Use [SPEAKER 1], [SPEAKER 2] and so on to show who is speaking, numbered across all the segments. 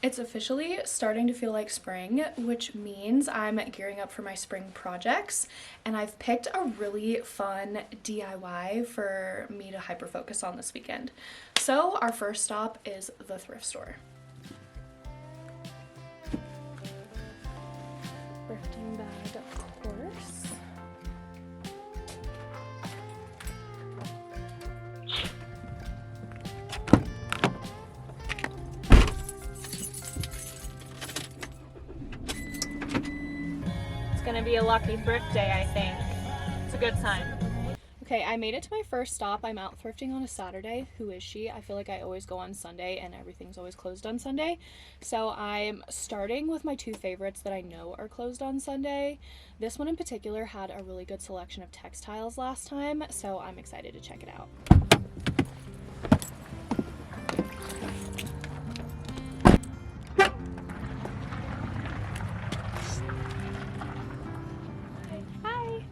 [SPEAKER 1] It's officially starting to feel like spring, which means I'm gearing up for my spring projects, and I've picked a really fun DIY for me to hyper focus on this weekend. So our first stop is the thrift store. Thrifting bag, of course.
[SPEAKER 2] It's gonna be a lucky thrift day, I think. It's a good sign.
[SPEAKER 1] Okay, I made it to my first stop. I'm out thrifting on a Saturday. Who is she? I feel like I always go on Sunday and everything's always closed on Sunday. So I'm starting with my two favorites that I know are closed on Sunday. This one in particular had a really good selection of textiles last time, so I'm excited to check it out. Hi!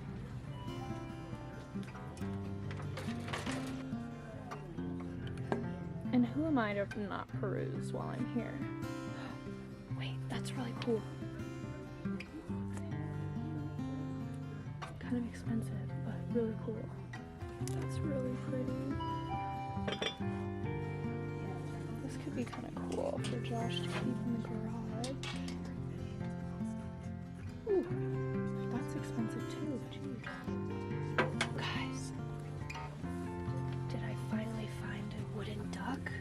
[SPEAKER 1] And who am I to not peruse while I'm here? Wait, that's really cool. Kind of expensive, but really cool. That's really pretty. This could be kind of cool for Josh to keep in the garage. Ooh, that's expensive too, jeez. Guys, did I finally find a wooden duck?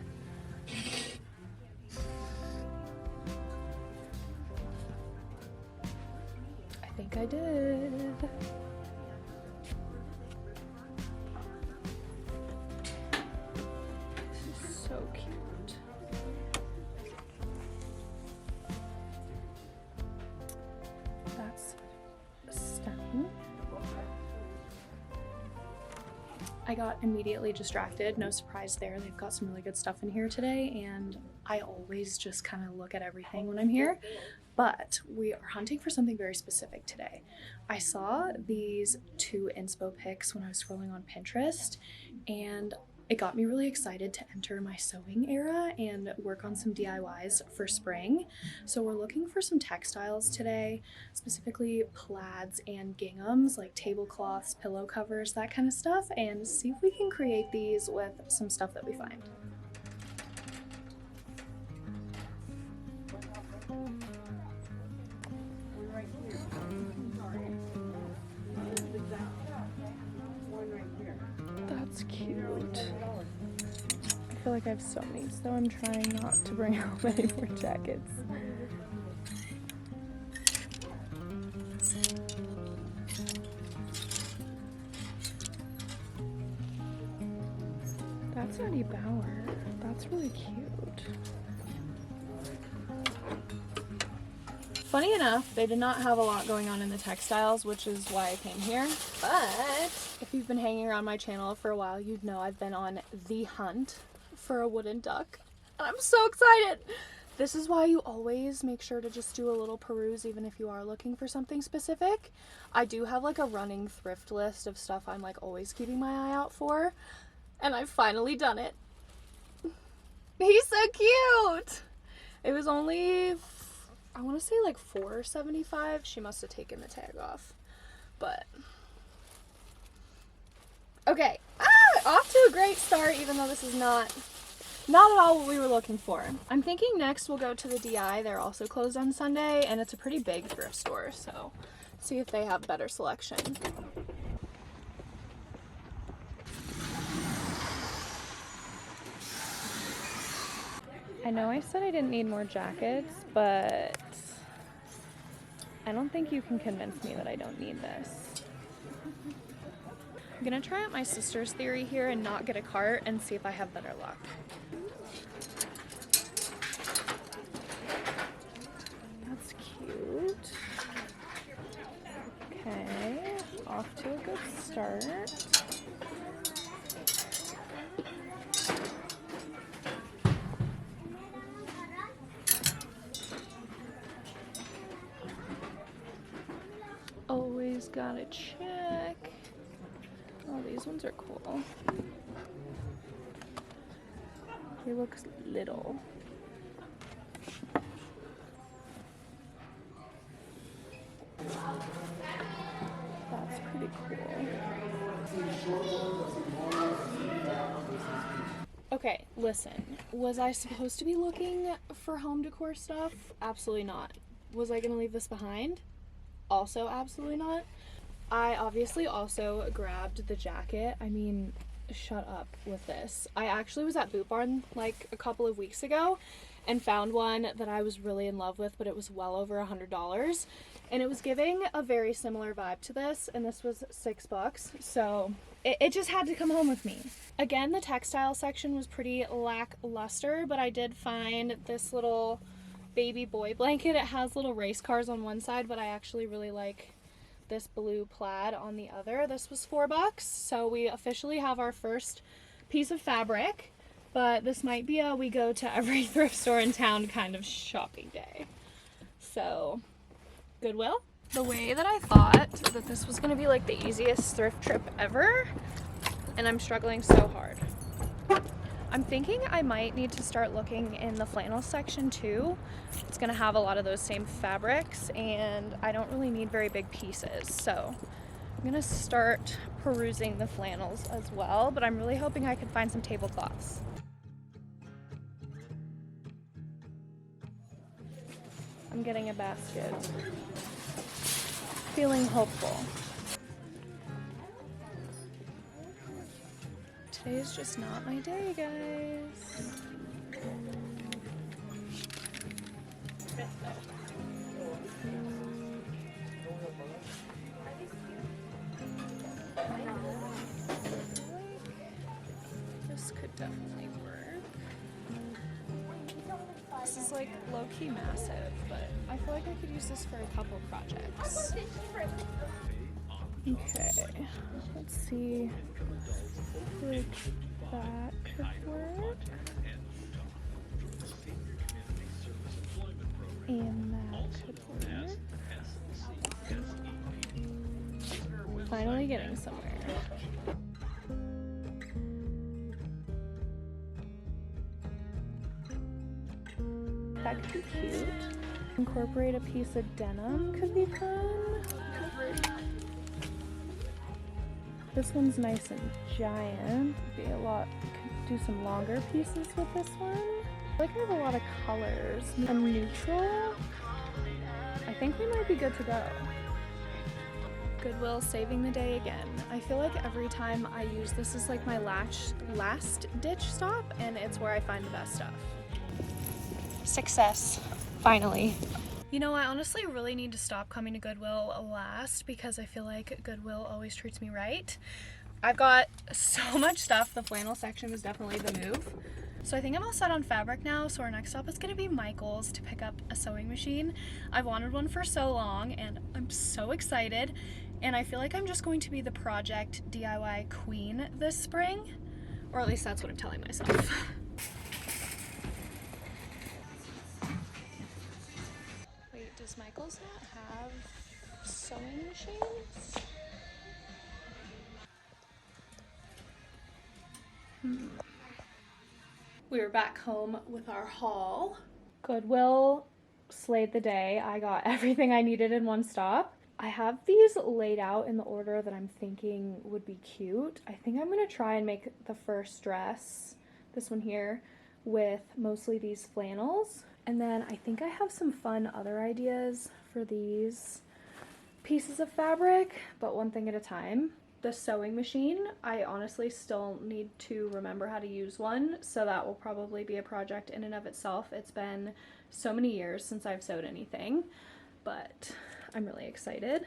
[SPEAKER 1] I think I did. This is so cute. That's stunning. I got immediately distracted, no surprise there. They've got some really good stuff in here today, and I always just kind of look at everything when I'm here, but we are hunting for something very specific today. I saw these two inspo pics when I was scrolling on Pinterest, and it got me really excited to enter my sewing era and work on some DIYs for spring. So we're looking for some textiles today, specifically plaids and ginghams, like tablecloths, pillow covers, that kind of stuff, and see if we can create these with some stuff that we find. That's cute. I feel like I have so many, so I'm trying not to bring home any more jackets. That's Eddie Bauer. That's really cute. Funny enough, they did not have a lot going on in the textiles, which is why I came here. But if you've been hanging around my channel for a while, you'd know I've been on the hunt for a wooden duck. And I'm so excited! This is why you always make sure to just do a little peruse even if you are looking for something specific. I do have like a running thrift list of stuff I'm like always keeping my eye out for. And I've finally done it. He's so cute! It was only, I want to say like $4.75. She must have taken the tag off. But okay, off to a great start, even though this is not at all what we were looking for. I'm thinking next we'll go to the DI. They're also closed on Sunday, and it's a pretty big thrift store, so see if they have better selection. I know I said I didn't need more jackets, but I don't think you can convince me that I don't need this. I'm gonna try out my sister's theory here and not get a cart and see if I have better luck. That's cute. Okay, off to a good start. Always gotta check. Oh, these ones are cool. He looks little. really cool. Okay, listen. Was I supposed to be looking for home decor stuff? Absolutely not. Was I gonna leave this behind? Also absolutely not. I obviously also grabbed the jacket. I mean, shut up with this. I actually was at Boot Barn like a couple of weeks ago and found one that I was really in love with, but it was well over $100. And it was giving a very similar vibe to this, and this was $6. So it just had to come home with me. Again, the textile section was pretty lackluster, but I did find this little baby boy blanket. It has little race cars on one side, but I actually really like this blue plaid on the other. This was $4, so we officially have our first piece of fabric, but this might be a we go to every thrift store in town kind of shopping day. So, Goodwill. The way that I thought that this was gonna be like the easiest thrift trip ever, and I'm struggling so hard. I'm thinking I might need to start looking in the flannel section too. It's gonna have a lot of those same fabrics, and I don't really need very big pieces. So I'm gonna start perusing the flannels as well, but I'm really hoping I can find some tablecloths. I'm getting a basket. Feeling hopeful. Today's just not my day, guys. This could definitely work. This is like low-key massive, but I feel like I could use this for a couple projects. Okay, let's see. Like that could work. And that could work. Finally getting somewhere. That could be cute. Incorporate a piece of denim could be fun. This one's nice and giant. Be a lot. Could do some longer pieces with this one. I like I have a lot of colors. A neutral. I think we might be good to go. Goodwill saving the day again. I feel like every time I use this is like my last ditch stop, and it's where I find the best stuff. Success, finally. You know, I honestly really need to stop coming to Goodwill last because I feel like Goodwill always treats me right. I've got so much stuff. The flannel section was definitely the move. So I think I'm all set on fabric now, so our next stop is going to be Michael's to pick up a sewing machine. I've wanted one for so long, and I'm so excited. And I feel like I'm just going to be the project DIY queen this spring, or at least that's what I'm telling myself. Wait, does Michael's not have sewing machines? We were back home with our haul. Goodwill slayed the day. I got everything I needed in one stop. I have these laid out in the order that I'm thinking would be cute. I think I'm gonna try and make the first dress, this one here, with mostly these flannels. And then I think I have some fun other ideas for these pieces of fabric, but one thing at a time. The sewing machine, I honestly still need to remember how to use one, so that will probably be a project in and of itself. It's been so many years since I've sewed anything, but I'm really excited.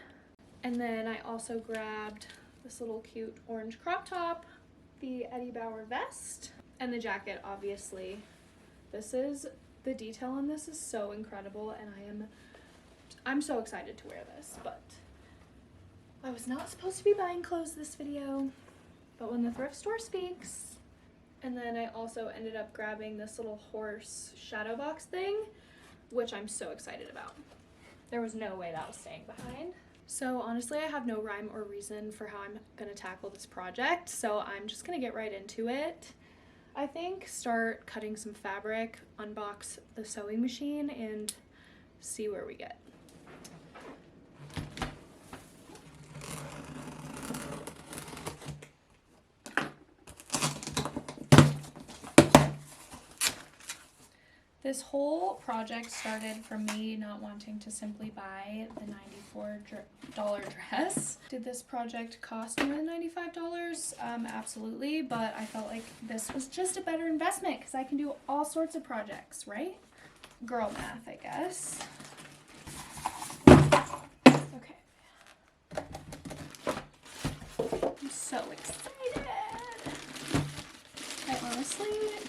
[SPEAKER 1] And then I also grabbed this little cute orange crop top, the Eddie Bauer vest, and the jacket, obviously. The detail on this is so incredible, and I'm so excited to wear this, but I was not supposed to be buying clothes this video, but when the thrift store speaks. And then I also ended up grabbing this little horse shadow box thing, which I'm so excited about. There was no way that was staying behind. So honestly, I have no rhyme or reason for how I'm gonna tackle this project, so I'm just gonna get right into it. I think start cutting some fabric, unbox the sewing machine, and see where we get. This whole project started from me not wanting to simply buy the $94 dress. Did this project cost more than $95? Absolutely, but I felt like this was just a better investment because I can do all sorts of projects, right? Girl math, I guess. Okay. I'm so excited. I honestly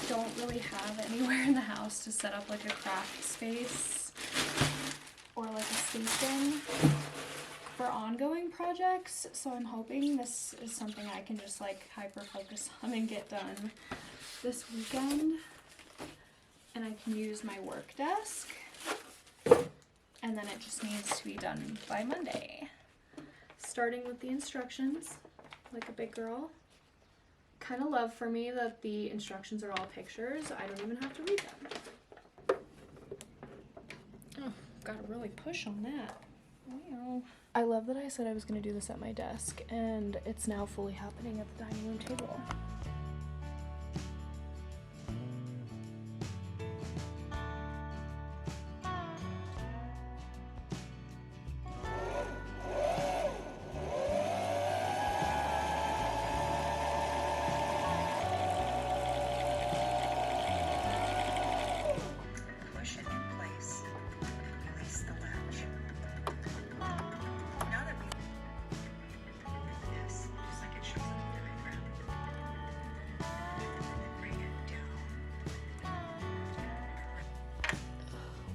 [SPEAKER 1] don't really have anywhere in the house to set up like a craft space or like a station for ongoing projects, so I'm hoping this is something I can just like hyper focus on and get done this weekend. And I can use my work desk, and then it just needs to be done by Monday. Starting with the instructions, like a big girl. Kind of love for me that the instructions are all pictures. I don't even have to read them. Oh, gotta really push on that. Wow. I love that I said I was gonna do this at my desk, and it's now fully happening at the dining room table.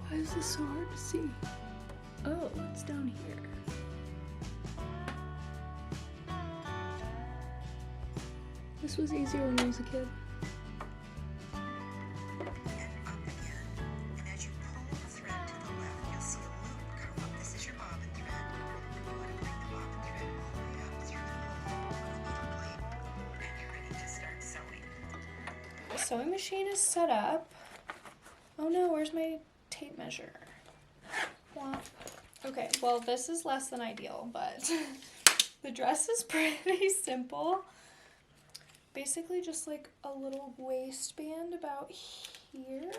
[SPEAKER 1] Why is this so hard to see? Oh, it's down here. This was easier when I was a kid. The sewing machine is set up. Oh no, where's my tape measure? Womp. Okay, well this is less than ideal, but the dress is pretty simple. Basically just like a little waistband about here.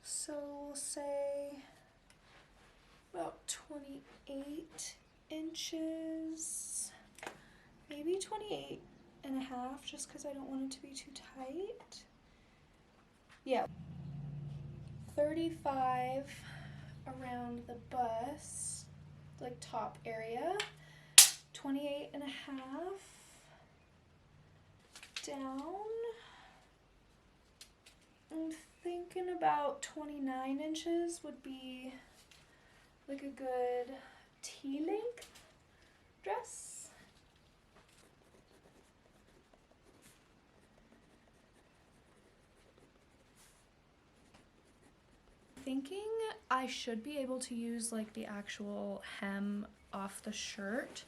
[SPEAKER 1] So we'll say about 28 inches, maybe 28 and a half, just because I don't want it to be too tight. Yeah. 35 around the bust, like top area, 28 and a half down. I'm thinking about 29 inches would be like a good T-length dress. Thinking I should be able to use like the actual hem off the shirt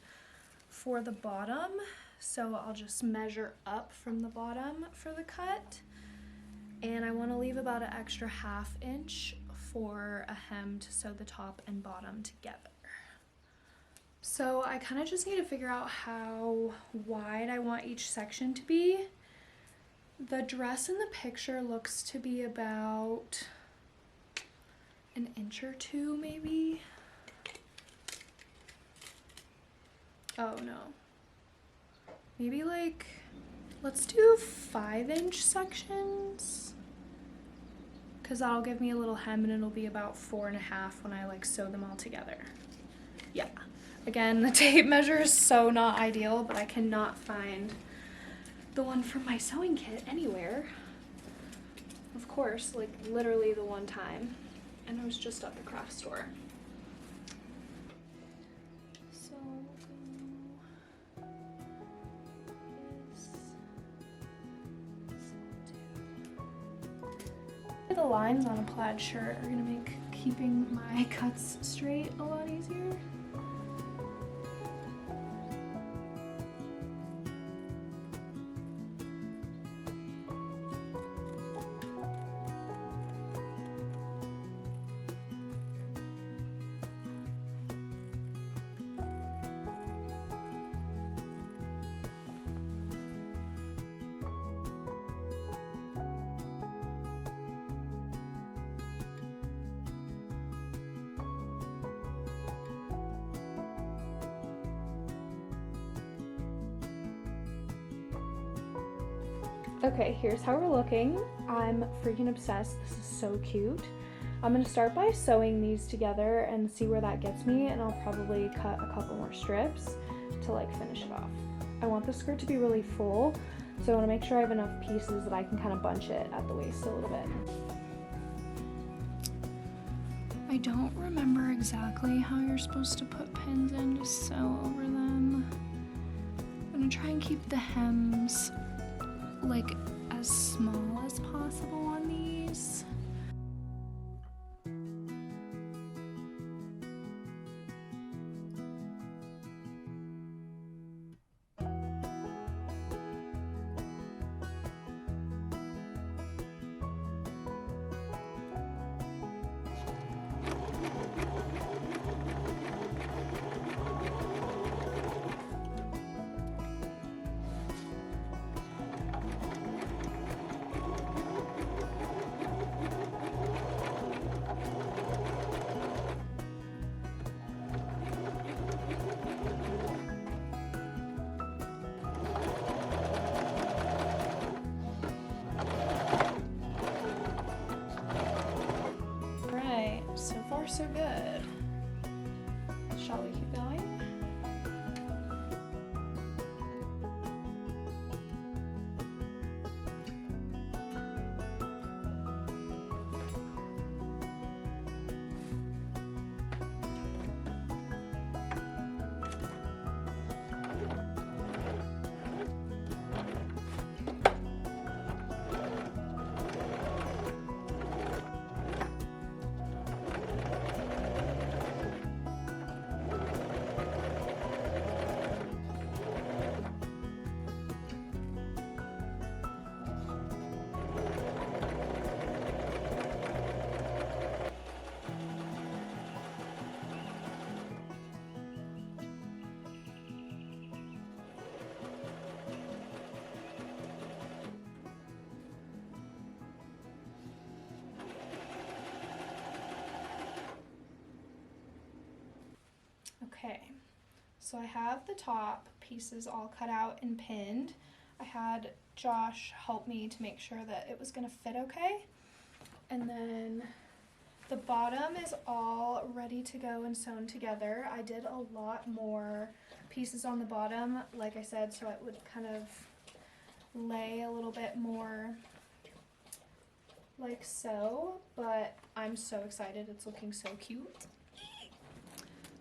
[SPEAKER 1] for the bottom, so I'll just measure up from the bottom for the cut, and I want to leave about an extra ½ inch for a hem to sew the top and bottom together. So I kind of just need to figure out how wide I want each section to be. The dress in the picture looks to be about an inch or two, maybe. Oh no. Maybe like, let's do 5-inch sections, because that'll give me a little hem and it'll be about 4.5 when I like sew them all together. Yeah. Again, the tape measure is so not ideal, but I cannot find the one from my sewing kit anywhere. Of course, like literally the one time. And I was just at the craft store. So the lines on a plaid shirt are gonna make keeping my cuts straight a lot easier. Okay, here's how we're looking. I'm freaking obsessed. This is so cute. I'm gonna start by sewing these together and see where that gets me, and I'll probably cut a couple more strips to like finish it off. I want the skirt to be really full, so I wanna make sure I have enough pieces that I can kind of bunch it at the waist a little bit. I don't remember exactly how you're supposed to put pins in to sew over them. I'm gonna try and keep the hems like as small as possible on these. So far, so good. Shall we keep going? Okay, so I have the top pieces all cut out and pinned. I had Josh help me to make sure that it was gonna fit okay. And then the bottom is all ready to go and sewn together. I did a lot more pieces on the bottom, like I said, so it would kind of lay a little bit more like so, but I'm so excited. It's looking so cute.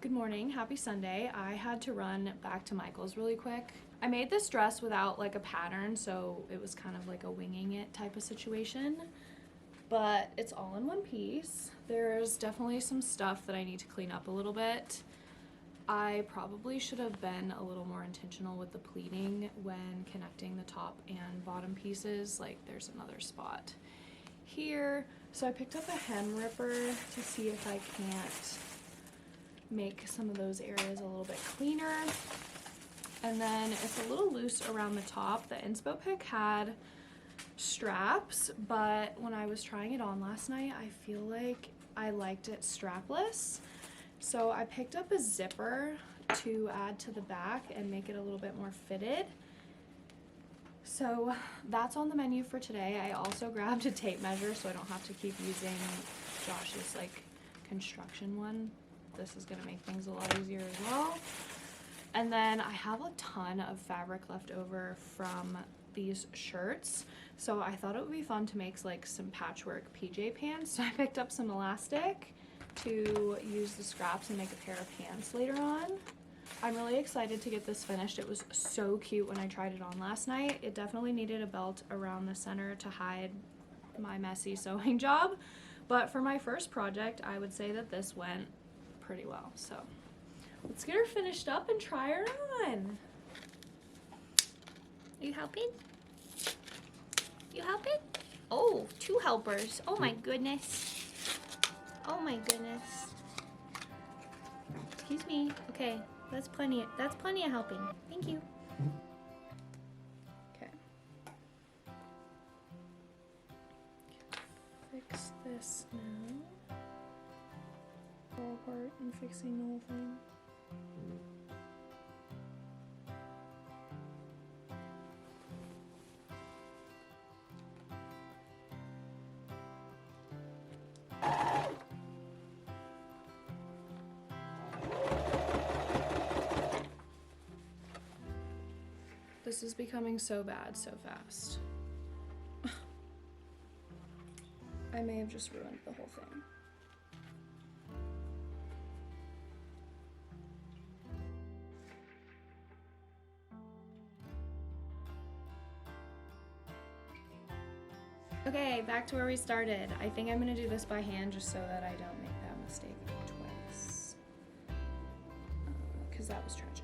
[SPEAKER 1] Good morning, happy Sunday. I had to run back to Michael's really quick. I made this dress without like a pattern, so it was kind of like a winging it type of situation, but it's all in one piece. There's definitely some stuff that I need to clean up a little bit. I probably should have been a little more intentional with the pleating when connecting the top and bottom pieces. Like there's another spot here. So I picked up a hem ripper to see if I can't make some of those areas a little bit cleaner. And then it's a little loose around the top. The inspo pick had straps, but when I was trying it on last night, I feel like I liked it strapless. So I picked up a zipper to add to the back and make it a little bit more fitted. So that's on the menu for today. I also grabbed a tape measure so I don't have to keep using Josh's like construction one. This is gonna make things a lot easier as well. And then I have a ton of fabric left over from these shirts, so I thought it would be fun to make like some patchwork PJ pants. So I picked up some elastic to use the scraps and make a pair of pants later on. I'm really excited to get this finished. It was so cute when I tried it on last night. It definitely needed a belt around the center to hide my messy sewing job, but for my first project, I would say that this went pretty well. So let's get her finished up and try her on.
[SPEAKER 2] Are you helping? You helping? Oh, 2 helpers. Oh my goodness. Oh my goodness. Excuse me. Okay, that's plenty of helping. Thank you.
[SPEAKER 1] Okay. Fix this now. Fall apart and fixing the whole thing. This is becoming so bad so fast. I may have just ruined the whole thing. Okay, back to where we started. I think I'm gonna do this by hand just so that I don't make that mistake twice. Because that was tragic.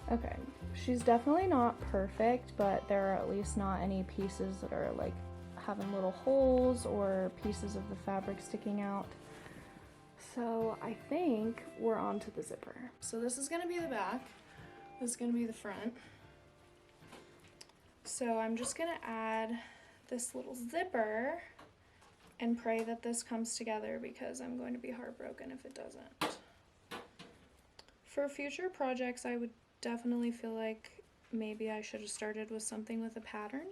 [SPEAKER 1] Okay, she's definitely not perfect, but there are at least not any pieces that are like having little holes or pieces of the fabric sticking out. So I think we're on to the zipper. So this is gonna be the back, this is gonna be the front. So I'm just gonna add this little zipper and pray that this comes together because I'm going to be heartbroken if it doesn't. For future projects, I would definitely feel like maybe I should have started with something with a pattern.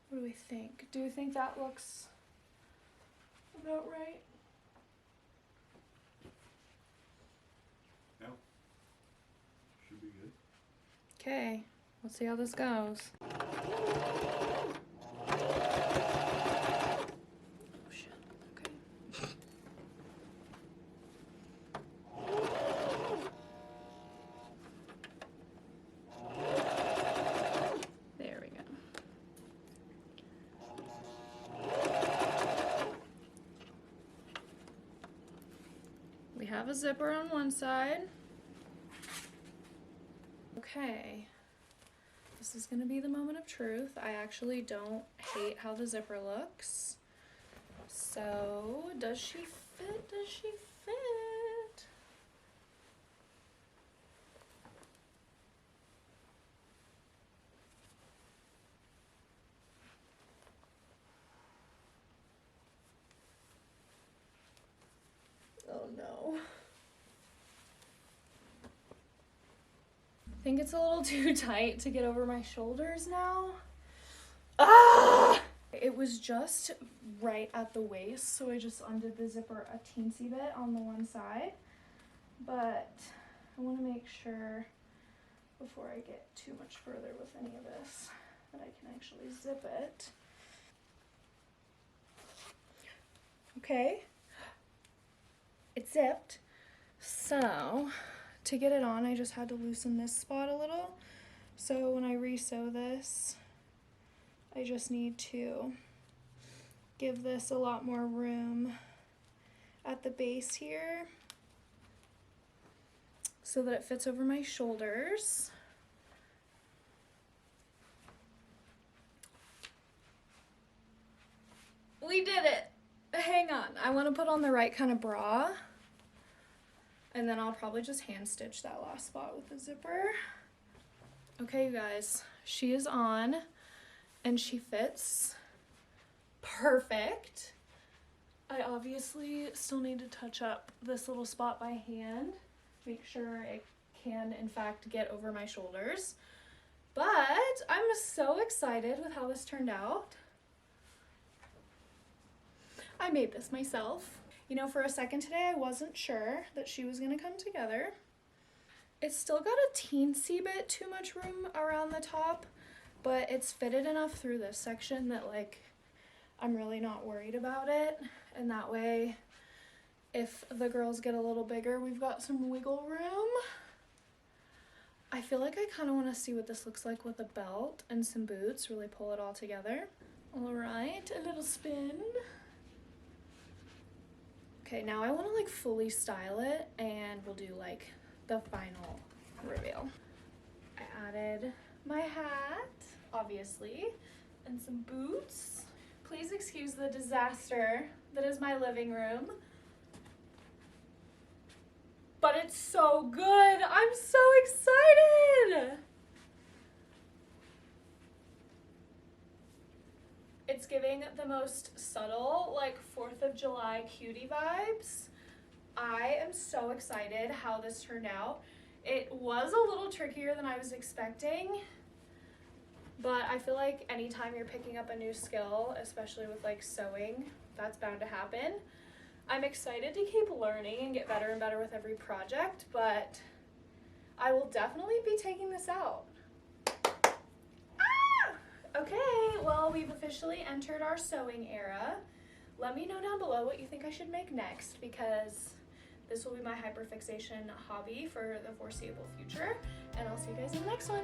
[SPEAKER 1] What do we think? Do you think that looks about right?
[SPEAKER 3] Yeah. Should be good.
[SPEAKER 1] Okay, let's see how this goes. Oh shit, okay. There we go. We have a zipper on one side. Okay. This is gonna be the moment of truth. I actually don't hate how the zipper looks. So, does she fit? Does she fit? Oh no. I think it's a little too tight to get over my shoulders now. Ah! It was just right at the waist, so I just undid the zipper a teensy bit on the one side. But I want to make sure before I get too much further with any of this that I can actually zip it. Okay, it's zipped. So to get it on, I just had to loosen this spot a little. So when I re-sew this, I just need to give this a lot more room at the base here so that it fits over my shoulders. We did it! Hang on, I want to put on the right kind of bra. And then I'll probably just hand stitch that last spot with the zipper. Okay, you guys, she is on and she fits perfect. I obviously still need to touch up this little spot by hand, make sure it can in fact get over my shoulders. But I'm so excited with how this turned out. I made this myself. You know, for a second today, I wasn't sure that she was gonna come together. It's still got a teensy bit too much room around the top, but it's fitted enough through this section that like, I'm really not worried about it. And that way, if the girls get a little bigger, we've got some wiggle room. I feel like I kind of want to see what this looks like with a belt and some boots, really pull it all together. All right, a little spin. Okay, now I want to like fully style it and we'll do like the final reveal. I added my hat, obviously, and some boots. Please excuse the disaster that is my living room. But it's so good! I'm so excited! It's giving the most subtle, like 4th of July cutie vibes. I am so excited how this turned out. It was a little trickier than I was expecting, but I feel like anytime you're picking up a new skill, especially with like sewing, that's bound to happen. I'm excited to keep learning and get better and better with every project, but I will definitely be taking this out. Okay, well, we've officially entered our sewing era. Let me know down below what you think I should make next, because this will be my hyperfixation hobby for the foreseeable future, and I'll see you guys in the next one.